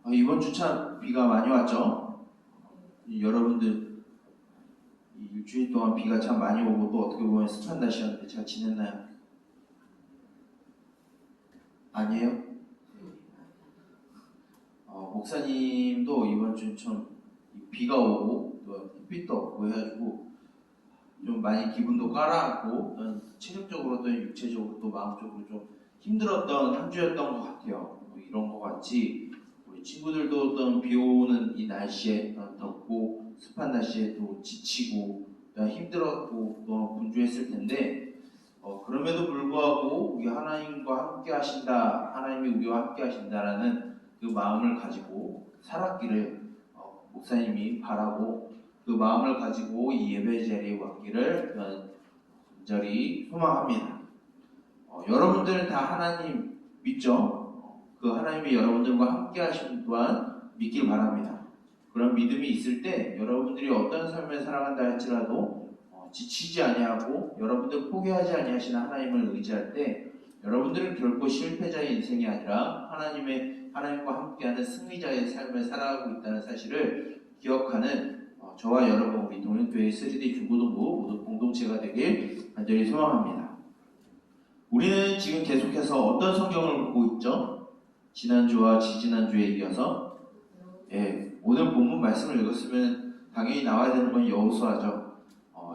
이번 주 참 비가 많이 왔죠? 여러분들 이 일주일 동안 비가 참 많이 오고 또 어떻게 보면 습한 날씨였는데 잘 지냈나요? 아니에요? 목사님도 이번 주 좀 비가 오고 또 햇빛도 없고 해가지고 좀 많이 기분도 가라앉고 체력적으로 또 육체적으로 또 마음적으로 좀 힘들었던 한 주였던 것 같아요. 이런 것 같이 우리 친구들도 어떤 비 오는 이 날씨에 덥고 습한 날씨에 또 지치고 또 힘들었고 또 분주했을 텐데 그럼에도 불구하고 우리 하나님과 함께 하신다, 하나님이 우리와 함께 하신다라는 그 마음을 가지고 살았기를 목사님이 바라고 그 마음을 가지고 이 예배 자리에 왔기를 간절히 소망합니다. 여러분들은 다 하나님 믿죠? 그 하나님이 여러분들과 함께 하신 또한 믿길 바랍니다. 그런 믿음이 있을 때 여러분들이 어떤 삶을 살아간다 할지라도 지치지 아니하고 여러분들 포기하지 아니하시는 하나님을 의지할 때 여러분들은 결코 실패자의 인생이 아니라 하나님과 함께하는 승리자의 삶을 살아가고 있다는 사실을 기억하는 저와 여러분 우리 동행교회 3D 중고등부 모두 공동체가 되길 간절히 소망합니다. 우리는 지금 계속해서 어떤 성경을 보고 있죠? 지난주와 지지난주에 이어서 오늘 본문 말씀을 읽었으면 당연히 나와야 되는 건 여호수아죠.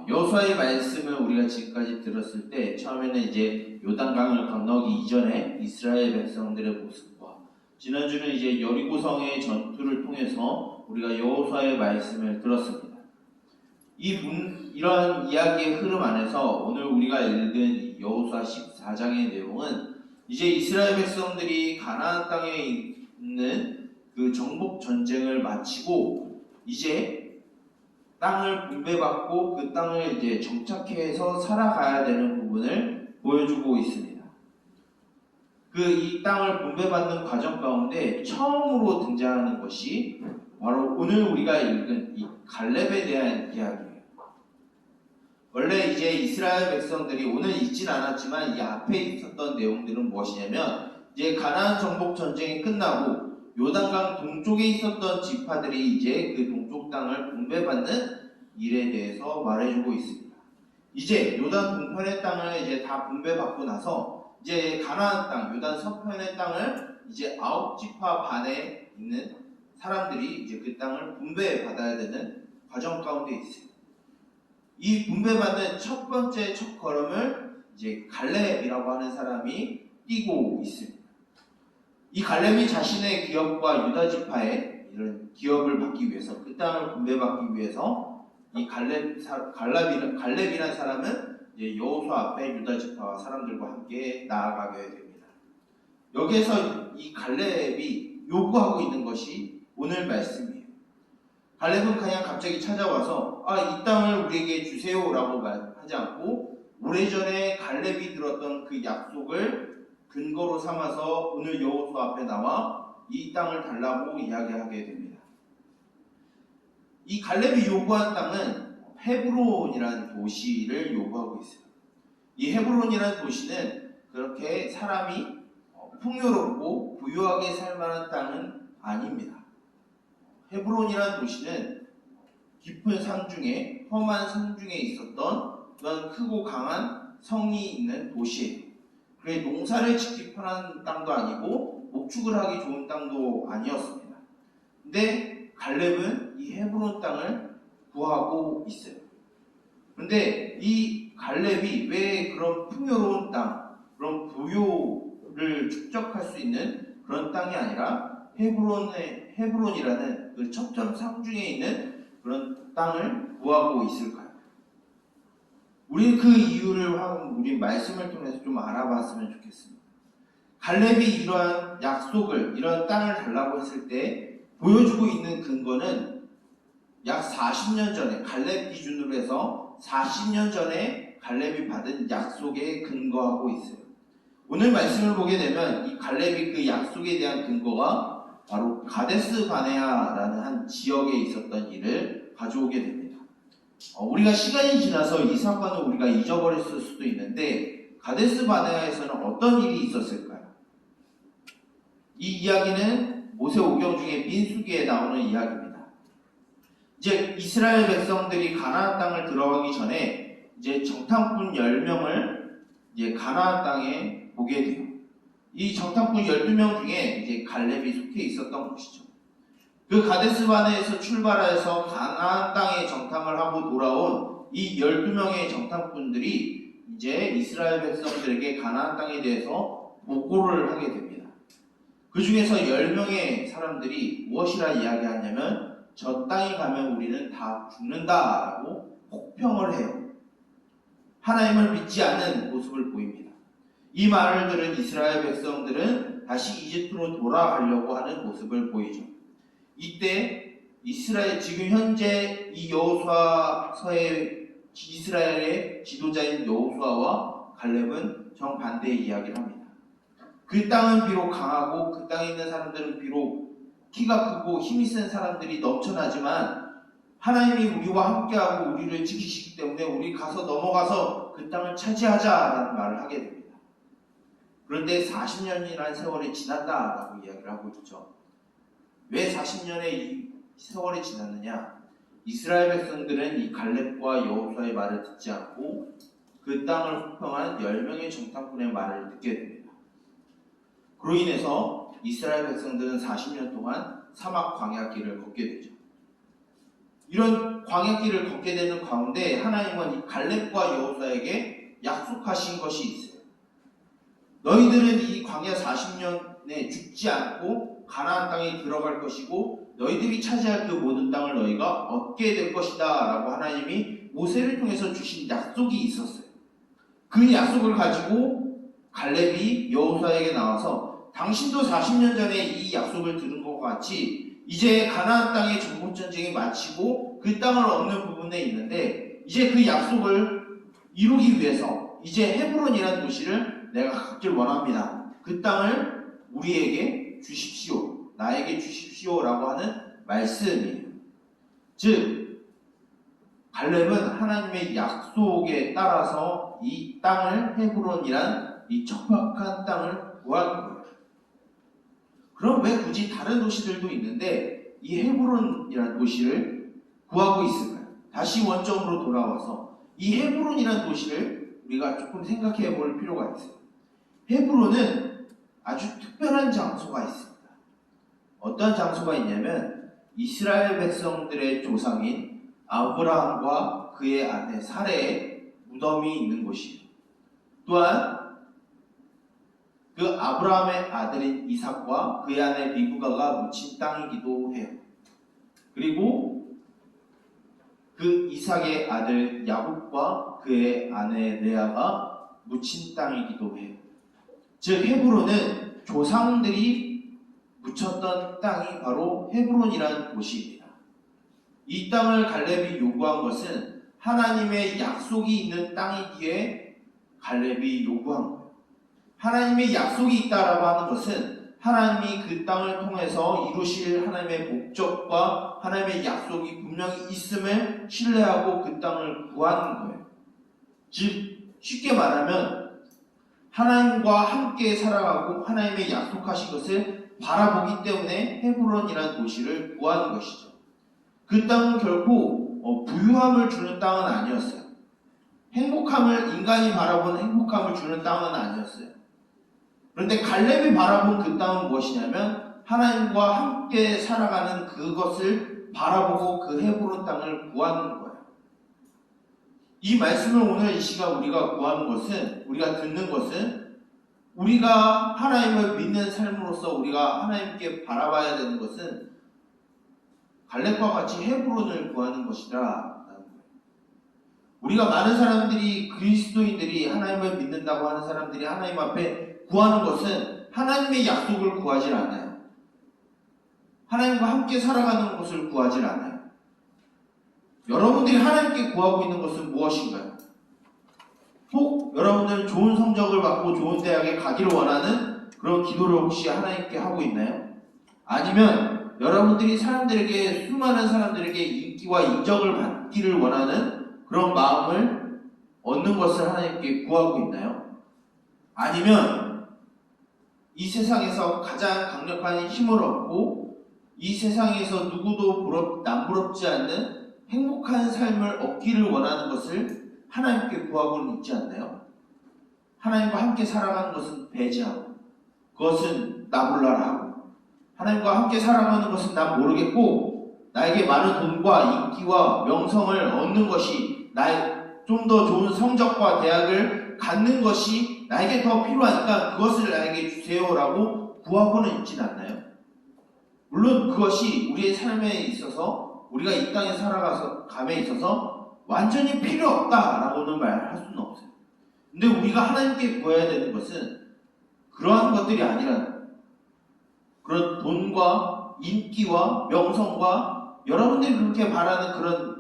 여호수아의 말씀을 우리가 지금까지 들었을 때 처음에는 이제 요단강을 건너기 이전에 이스라엘 백성들의 모습과 지난주는 이제 여리고성의 전투를 통해서 우리가 여호수아의 말씀을 들었습니다. 이러한 이야기의 흐름 안에서 오늘 우리가 읽은 여호수아 14장의 내용은 이제 이스라엘 백성들이 가나안 땅에 있는 그 정복 전쟁을 마치고 이제 땅을 분배받고 그 땅을 이제 정착해서 살아가야 되는 부분을 보여주고 있습니다. 이 땅을 분배받는 과정 가운데 처음으로 등장하는 것이 바로 오늘 우리가 읽은 이 갈렙에 대한 이야기예요. 원래 이제 이스라엘 백성들이 오늘 읽진 않았지만 이 앞에 있었던 내용들은 무엇이냐면 이제 가나안 정복 전쟁이 끝나고 요단강 동쪽에 있었던 지파들이 이제 그 동쪽 땅을 분배받는 일에 대해서 말해주고 있습니다. 이제 요단 동편의 땅을 이제 다 분배받고 나서 이제 가나안 땅, 요단 서편의 땅을 이제 9지파 반에 있는 사람들이 이제 그 땅을 분배받아야 되는 과정 가운데 있어요. 이 분배받는 첫 번째 첫 걸음을 이제 갈렙이라고 하는 사람이 띄고 있습니다. 이 갈렙이 자신의 기업과 유다 지파의 이런 기업을 받기 위해서 그 땅을 분배받기 위해서 이 갈렙이라는 사람은 이제 여호수아 앞에 유다 지파와 사람들과 함께 나아가게 됩니다. 여기에서 이 갈렙이 요구하고 있는 것이 오늘 말씀이에요. 갈렙은 그냥 갑자기 찾아와서 이 땅을 우리에게 주세요라고 말하지 않고 오래전에 갈렙이 들었던 그 약속을 근거로 삼아서 오늘 여호수아 앞에 나와 이 땅을 달라고 이야기하게 됩니다. 이 갈렙이 요구한 땅은 헤브론이라는 도시를 요구하고 있어요. 이 헤브론이라는 도시는 그렇게 사람이 풍요롭고 부유하게 살 만한 땅은 아닙니다. 헤브론이라는 도시는 깊은 산 중에 험한 산 중에 있었던 그런 크고 강한 성이 있는 도시예요. 그래 농사를 짓기 편한 땅도 아니고 목축을 하기 좋은 땅도 아니었습니다. 근데 갈렙은 이 헤브론 땅을 구하고 있어요. 그런데 이 갈렙이 왜 그런 풍요로운 땅, 그런 부요를 축적할 수 있는 그런 땅이 아니라 헤브론이라는 그 첩첩산 중에 있는 그런 땅을 구하고 있을까요? 우리 그 이유를 우리 말씀을 통해서 좀 알아봤으면 좋겠습니다. 갈렙이 이러한 약속을, 이런 땅을 달라고 했을 때 보여주고 있는 근거는 약 40년 전에, 갈렙 기준으로 해서 40년 전에 갈렙이 받은 약속에 근거하고 있어요. 오늘 말씀을 보게 되면 이 갈렙이 그 약속에 대한 근거가 바로 가데스 바네아라는 한 지역에 있었던 일을 가져오게 됩니다. 우리가 시간이 지나서 이 사건을 우리가 잊어버렸을 수도 있는데 가데스 바네아에서는 어떤 일이 있었을까요? 이 이야기는 모세오경 중에 민수기에 나오는 이야기입니다. 이제 이스라엘 백성들이 가나안 땅을 들어가기 전에 이제 정탐꾼 10명을 이제 가나안 땅에 보게 돼요. 이 정탐꾼 12명 중에 이제 갈렙이 속해 있었던 것이죠. 그 가데스바네에서 출발해서 가나안 땅에 정탐을 하고 돌아온 이 12명의 정탐꾼들이 이제 이스라엘 백성들에게 가나안 땅에 대해서 보고를 하게 됩니다. 그 중에서 10명의 사람들이 무엇이라 이야기하냐면 저 땅에 가면 우리는 다 죽는다라고 혹평을 해요. 하나님을 믿지 않는 모습을 보입니다. 이 말을 들은 이스라엘 백성들은 다시 이집트로 돌아가려고 하는 모습을 보이죠. 이때 이스라엘 지금 현재 이 여호수아서의 이스라엘의 지도자인 여호수아와 갈렙은 정반대의 이야기를 합니다. 그 땅은 비록 강하고 그 땅에 있는 사람들은 비록 키가 크고 힘이 센 사람들이 넘쳐나지만 하나님이 우리와 함께하고 우리를 지키시기 때문에 우리 가서 넘어가서 그 땅을 차지하자라는 말을 하게 됩니다. 그런데 40년이라는 세월이 지났다라고 이야기를 하고 있죠. 왜 40년의 이 세월이 지났느냐? 이스라엘 백성들은 이 갈렙과 여호수아의 말을 듣지 않고 그 땅을 혹평한 10명의 정탐꾼의 말을 듣게 됩니다. 그로 인해서 이스라엘 백성들은 40년 동안 사막 광야길을 걷게 되죠. 이런 광야길을 걷게 되는 가운데 하나님은 이 갈렙과 여호수아에게 약속하신 것이 있어요. 너희들은 이 광야 40년에 죽지 않고 가나안 땅에 들어갈 것이고 너희들이 차지할 그 모든 땅을 너희가 얻게 될 것이다 라고 하나님이 모세를 통해서 주신 약속이 있었어요. 그 약속을 가지고 갈렙이 여호수아에게 나와서 당신도 40년 전에 이 약속을 들은 것과 같이 이제 가나안 땅의 정복전쟁이 마치고 그 땅을 얻는 부분에 있는데 이제 그 약속을 이루기 위해서 이제 헤브론이라는 도시를 내가 갖길 원합니다. 그 땅을 우리에게 주십시오. 나에게 주십시오 라고 하는 말씀이에요. 즉 갈렙은 하나님의 약속에 따라서 이 땅을 헤브론이란 이 척박한 땅을 구한 거예요. 그럼 왜 굳이 다른 도시들도 있는데 이 헤브론이라는 도시를 구하고 있을까요? 다시 원점으로 돌아와서 이 헤브론이라는 도시를 우리가 조금 생각해 볼 필요가 있어요. 헤브론은 아주 특별한 장소가 있습니다. 어떤 장소가 있냐면 이스라엘 백성들의 조상인 아브라함과 그의 아내 사레의 무덤이 있는 곳이에요. 또한 그 아브라함의 아들인 이삭과 그의 아내 리브가가 묻힌 땅이기도 해요. 그리고 그 이삭의 아들 야곱과 그의 아내 레아가 묻힌 땅이기도 해요. 즉 헤브론은 조상들이 묻혔던 땅이 바로 헤브론이라는 곳입니다. 이 땅을 갈렙이 요구한 것은 하나님의 약속이 있는 땅이기에 갈렙이 요구한 거예요. 하나님의 약속이 있다라고 하는 것은 하나님이 그 땅을 통해서 이루실 하나님의 목적과 하나님의 약속이 분명히 있음을 신뢰하고 그 땅을 구하는 거예요. 즉 쉽게 말하면 하나님과 함께 살아가고 하나님의 약속하신 것을 바라보기 때문에 헤브론이라는 도시를 구하는 것이죠. 그 땅은 결코 부유함을 주는 땅은 아니었어요. 인간이 바라보는 행복함을 주는 땅은 아니었어요. 그런데 갈렙이 바라본 그 땅은 무엇이냐면 하나님과 함께 살아가는 그것을 바라보고 그 헤브론 땅을 구하는 거예요. 이 말씀을 오늘 이 시간 우리가 구하는 것은, 우리가 듣는 것은 우리가 하나님을 믿는 삶으로서 우리가 하나님께 바라봐야 되는 것은 갈렙과 같이 헤브론을 구하는 것이다. 우리가 많은 사람들이, 그리스도인들이, 하나님을 믿는다고 하는 사람들이 하나님 앞에 구하는 것은 하나님의 약속을 구하지 않아요. 하나님과 함께 살아가는 것을 구하지 않아요. 여러분들이 하나님께 구하고 있는 것은 무엇인가요? 혹 여러분들은 좋은 성적을 받고 좋은 대학에 가기를 원하는 그런 기도를 혹시 하나님께 하고 있나요? 아니면 여러분들이 수많은 사람들에게 인기와 인정을 받기를 원하는 그런 마음을 얻는 것을 하나님께 구하고 있나요? 아니면 이 세상에서 가장 강력한 힘을 얻고 이 세상에서 누구도 남부럽지 않는 행복한 삶을 얻기를 원하는 것을 하나님께 구하고는 있지 않나요? 하나님과 함께 살아가는 것은 배제하고 그것은 나 몰라라 하고 하나님과 함께 살아가는 것은 난 모르겠고 나에게 많은 돈과 인기와 명성을 얻는 것이 나의 좀 더 좋은 성적과 대학을 갖는 것이 나에게 더 필요하니까 그것을 나에게 주세요라고 구하고는 있진 않나요? 물론 그것이 우리의 삶에 있어서 우리가 이 땅에 살아가서 감에 있어서 완전히 필요 없다라고는 말할 수는 없어요. 근데 우리가 하나님께 구해야 되는 것은 그러한 것들이 아니라 그런 돈과 인기와 명성과 여러분들이 그렇게 바라는 그런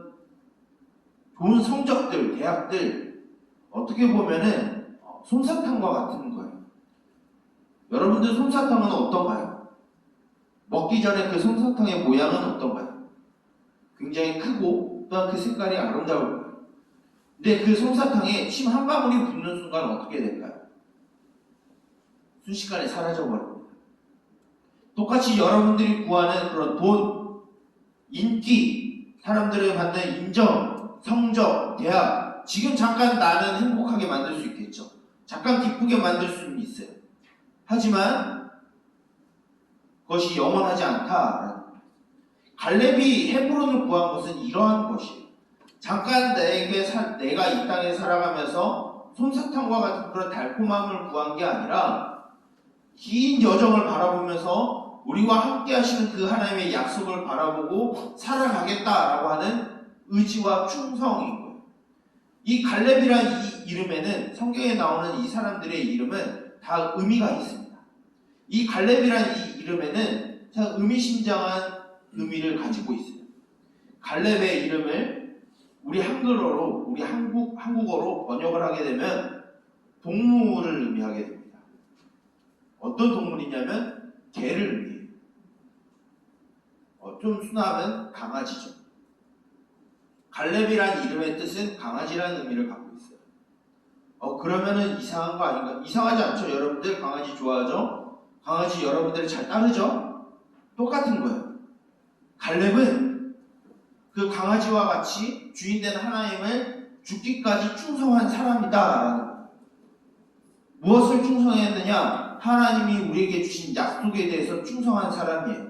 좋은 성적들, 대학들 어떻게 보면은 솜사탕과 같은 거예요. 여러분들 솜사탕은 어떤가요? 먹기 전에 그 솜사탕의 모양은 어떤가요? 굉장히 크고 또한 그 색깔이 아름다울 거예요. 근데 그 솜사탕에 침 한 방울이 붙는 순간 어떻게 될까요? 순식간에 사라져버립니다. 똑같이 여러분들이 구하는 그런 돈, 인기, 사람들을 받는 인정, 성적, 대학, 지금 잠깐 나는 행복하게 만들 수 있겠죠. 잠깐 기쁘게 만들 수는 있어요. 하지만 그것이 영원하지 않다라는 거예요. 갈렙이 헤브론을 구한 것은 이러한 것이에요. 잠깐 내가 이 땅에 살아가면서 솜사탕과 같은 그런 달콤함을 구한 게 아니라 긴 여정을 바라보면서 우리와 함께 하시는 그 하나님의 약속을 바라보고 살아가겠다라고 하는 의지와 충성인 거예요. 이 갈렙이라는 이 이름에는 성경에 나오는 이 사람들의 이름은 다 의미가 있습니다. 이 갈렙이라는 이 이름에는 참 의미심장한 의미를 가지고 있어요. 갈렙의 이름을 우리 한글어로, 우리 한국어로 번역을 하게 되면 동물을 의미하게 됩니다. 어떤 동물이냐면 개를 의미해요. 좀 순하면 강아지죠. 갈렙이라는 이름의 뜻은 강아지라는 의미를 갖고 있어요. 그러면은 이상한 거 아닌가? 이상하지 않죠? 여러분들 강아지 좋아하죠? 강아지 여러분들이 잘 따르죠? 똑같은 거예요. 갈렙은 그 강아지와 같이 주인된 하나님을 죽기까지 충성한 사람이다라는 거예요. 무엇을 충성했느냐? 하나님이 우리에게 주신 약속에 대해서 충성한 사람이에요.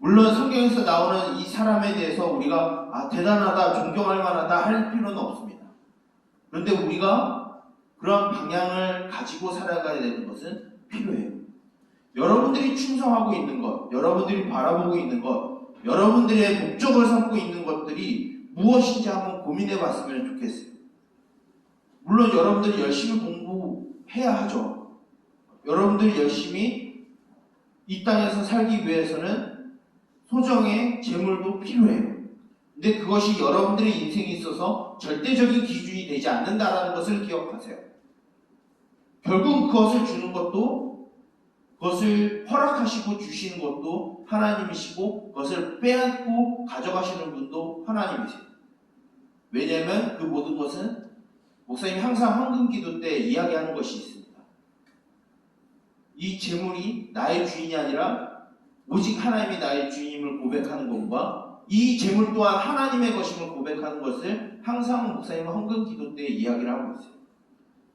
물론 성경에서 나오는 이 사람에 대해서 우리가 대단하다, 존경할 만하다 할 필요는 없습니다. 그런데 우리가 그런 방향을 가지고 살아가야 되는 것은 필요해요. 여러분들이 충성하고 있는 것, 여러분들이 바라보고 있는 것, 여러분들의 목적을 삼고 있는 것들이 무엇인지 한번 고민해 봤으면 좋겠어요. 물론 여러분들이 열심히 공부해야 하죠. 여러분들이 열심히 이 땅에서 살기 위해서는 소정의 재물도 필요해요. 근데 그것이 여러분들의 인생에 있어서 절대적인 기준이 되지 않는다라는 것을 기억하세요. 결국 그것을 주는 것도, 그것을 허락하시고 주시는 것도 하나님이시고, 그것을 빼앗고 가져가시는 분도 하나님이세요. 왜냐하면 그 모든 것은 목사님이 항상 황금기도 때 이야기하는 것이 있습니다. 이 재물이 나의 주인이 아니라 오직 하나님이 나의 주인임을 고백하는 것과 이 재물 또한 하나님의 것임을 고백하는 것을 항상 목사님은 헌금기도 때 이야기를 하고 있어요.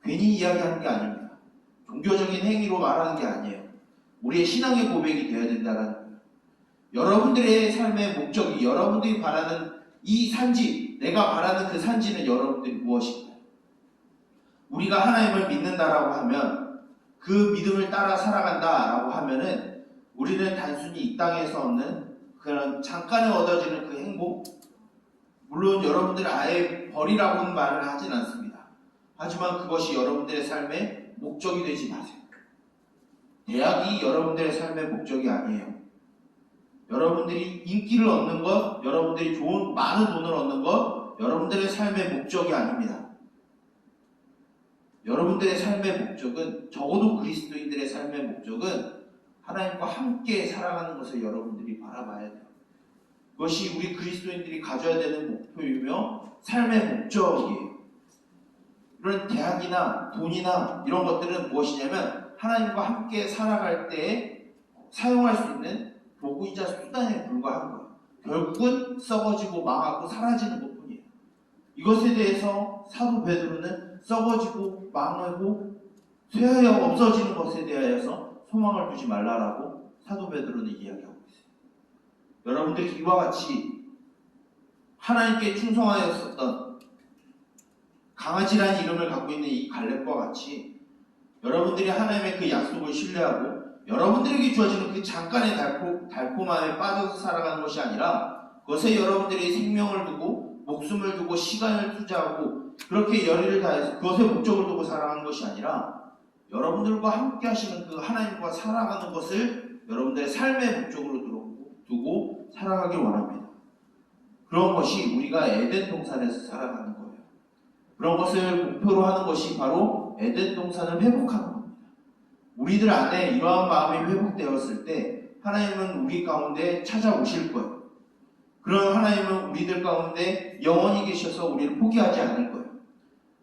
괜히 이야기하는 게 아닙니다. 종교적인 행위로 말하는 게 아니에요. 우리의 신앙의 고백이 되어야 된다는 거예요. 여러분들의 삶의 목적이, 여러분들이 바라는 이 산지, 내가 바라는 그 산지는 여러분들이 무엇인가요? 우리가 하나님을 믿는다라고 하면, 그 믿음을 따라 살아간다라고 하면은 우리는 단순히 이 땅에서 얻는 그런 잠깐에 얻어지는 그 행복, 물론 여러분들은 아예 버리라고는 말을 하진 않습니다. 하지만 그것이 여러분들의 삶의 목적이 되지 마세요. 대학이 여러분들의 삶의 목적이 아니에요. 여러분들이 인기를 얻는 것, 여러분들이 좋은 많은 돈을 얻는 것, 여러분들의 삶의 목적이 아닙니다. 여러분들의 삶의 목적은, 적어도 그리스도인들의 삶의 목적은 하나님과 함께 살아가는 것을 여러분들이 바라봐야 돼요. 그것이 우리 그리스도인들이 가져야 되는 목표이며 삶의 목적이에요. 이런 대학이나 돈이나 이런 것들은 무엇이냐면 하나님과 함께 살아갈 때 사용할 수 있는 도구이자 수단에 불과한 거예요. 결국은 썩어지고 망하고 사라지는 것뿐이에요. 이것에 대해서 사도 베드로는 썩어지고 망하고 쇠하여 없어지는 것에 대하여서 소망을 두지 말라라고 사도 베드로는 이야기하고 있어요. 여러분들이 이와 같이 하나님께 충성하였었던 강아지라는 이름을 갖고 있는 이 갈렙과 같이 여러분들이 하나님의 그 약속을 신뢰하고 여러분들에게 주어지는 그 잠깐의 달콤함에 빠져서 살아가는 것이 아니라 그것에 여러분들이 생명을 두고 목숨을 두고 시간을 투자하고 그렇게 열의를 다해서 그것에 목적을 두고 살아가는 것이 아니라 여러분들과 함께 하시는 그 하나님과 살아가는 것을 여러분들의 삶의 목적으로 두고 살아가길 원합니다. 그런 것이 우리가 에덴 동산에서 살아가는 거예요. 그런 것을 목표로 하는 것이 바로 에덴 동산을 회복하는 겁니다. 우리들 안에 이러한 마음이 회복되었을 때 하나님은 우리 가운데 찾아오실 거예요. 그런 하나님은 우리들 가운데 영원히 계셔서 우리를 포기하지 않을 거예요.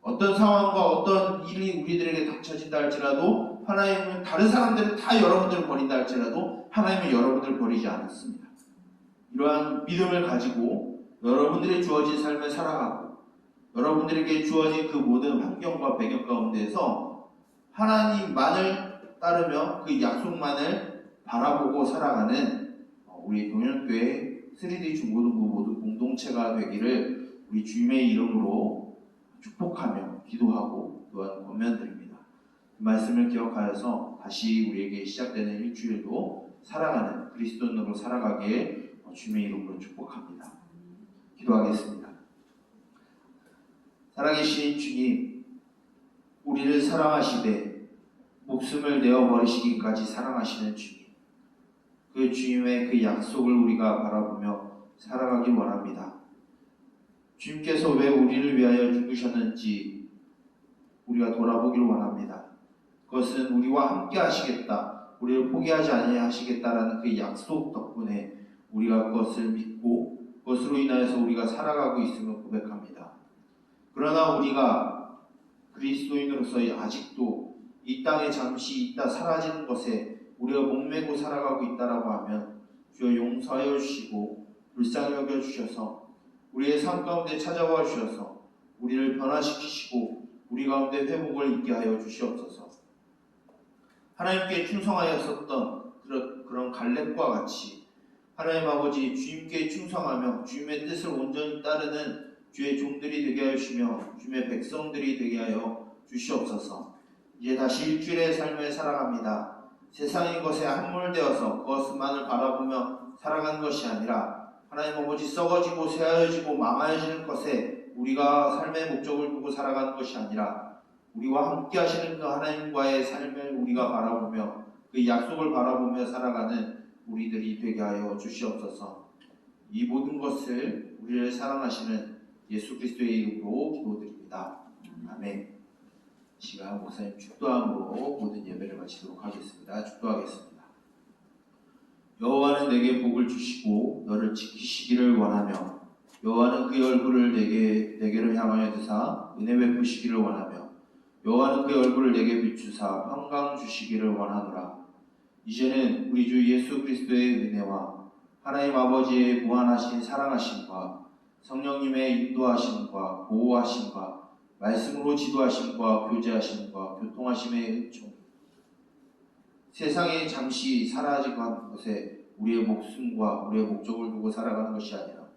어떤 상황과 어떤 일이 우리들에게 닥쳐진다 할지라도 하나님은 다른 사람들은 다 여러분들을 버린다 할지라도 하나님은 여러분들을 버리지 않았습니다. 이러한 믿음을 가지고 여러분들의 주어진 삶을 살아가고 여러분들에게 주어진 그 모든 환경과 배경 가운데에서 하나님만을 따르며 그 약속만을 바라보고 살아가는 우리 동현교회 3D 중고등부 모두 공동체가 되기를 우리 주님의 이름으로 축복하며 기도하고 또한 권면드립니다. 그 말씀을 기억하여서 다시 우리에게 시작되는 일주일도 살아가는 그리스도인으로 살아가기에 주님의 이름으로 축복합니다. 기도하겠습니다. 살아계신 주님, 우리를 사랑하시되 목숨을 내어버리시기까지 사랑하시는 주님, 그 주님의 그 약속을 우리가 바라보며 살아가길 원합니다. 주님께서 왜 우리를 위하여 죽으셨는지 우리가 돌아보길 원합니다. 그것은 우리와 함께 하시겠다, 우리를 포기하지 아니하시겠다라는 그 약속 덕분에 우리가 그것을 믿고 그것으로 인하여서 우리가 살아가고 있음을 고백합니다. 그러나 우리가 그리스도인으로서 아직도 이 땅에 잠시 있다 사라지는 것에 우리가 목매고 살아가고 있다라고 하면 주여 용서하여 주시고 불쌍히 여겨 주셔서 우리의 삶 가운데 찾아와 주셔서 우리를 변화시키시고 우리 가운데 회복을 있게 하여 주시옵소서. 하나님께 충성하였었던 그런 갈렙과 같이 하나님 아버지 주님께 충성하며 주님의 뜻을 온전히 따르는 주의 종들이 되게 하여 주시며 주님의 백성들이 되게 하여 주시옵소서. 이제 다시 일주일의 삶을 살아갑니다. 세상의 것에 함몰되어서 그것만을 바라보며 살아가는 것이 아니라 하나님 아버지 썩어지고 쇠하여지고 망하여지는 것에 우리가 삶의 목적을 두고 살아가는 것이 아니라 우리와 함께 하시는 그 하나님과의 삶을 우리가 바라보며 그 약속을 바라보며 살아가는 우리들이 되게 하여 주시옵소서. 이 모든 것을 우리를 사랑하시는 예수 그리스도의 이름으로 기도드립니다. 아멘. 시간 목사님 축도함으로 모든 예배를 마치도록 하겠습니다. 축도하겠습니다. 여호와는 내게 복을 주시고 너를 지키시기를 원하며 여호와는 그의 얼굴을 내게로 향하여 드사 은혜 베푸시기를 원하며 여호와는 그의 얼굴을 내게 비추사 평강 주시기를 원하노라. 이제는 우리 주 예수 그리스도의 은혜와 하나님 아버지의 무한하신 사랑하심과 성령님의 인도하심과 보호하심과 말씀으로 지도하심과 교제하심과 교통하심의 은총, 세상에 잠시 사라지고 하는 것에 우리의 목숨과 우리의 목적을 두고 살아가는 것이 아니라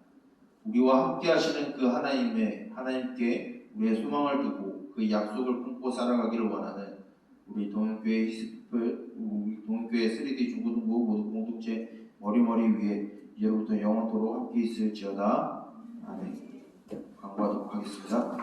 우리와 함께 하시는 그 하나님께 우리의 소망을 두고 그 약속을 품고 살아가기를 원하는 우리 동현교회 우리 동현교회 3D 중고등부 모두 공동체 머리머리 위에 이제로부터 영원토록 함께 있을지어다. 아멘. 광고하도록 하겠습니다.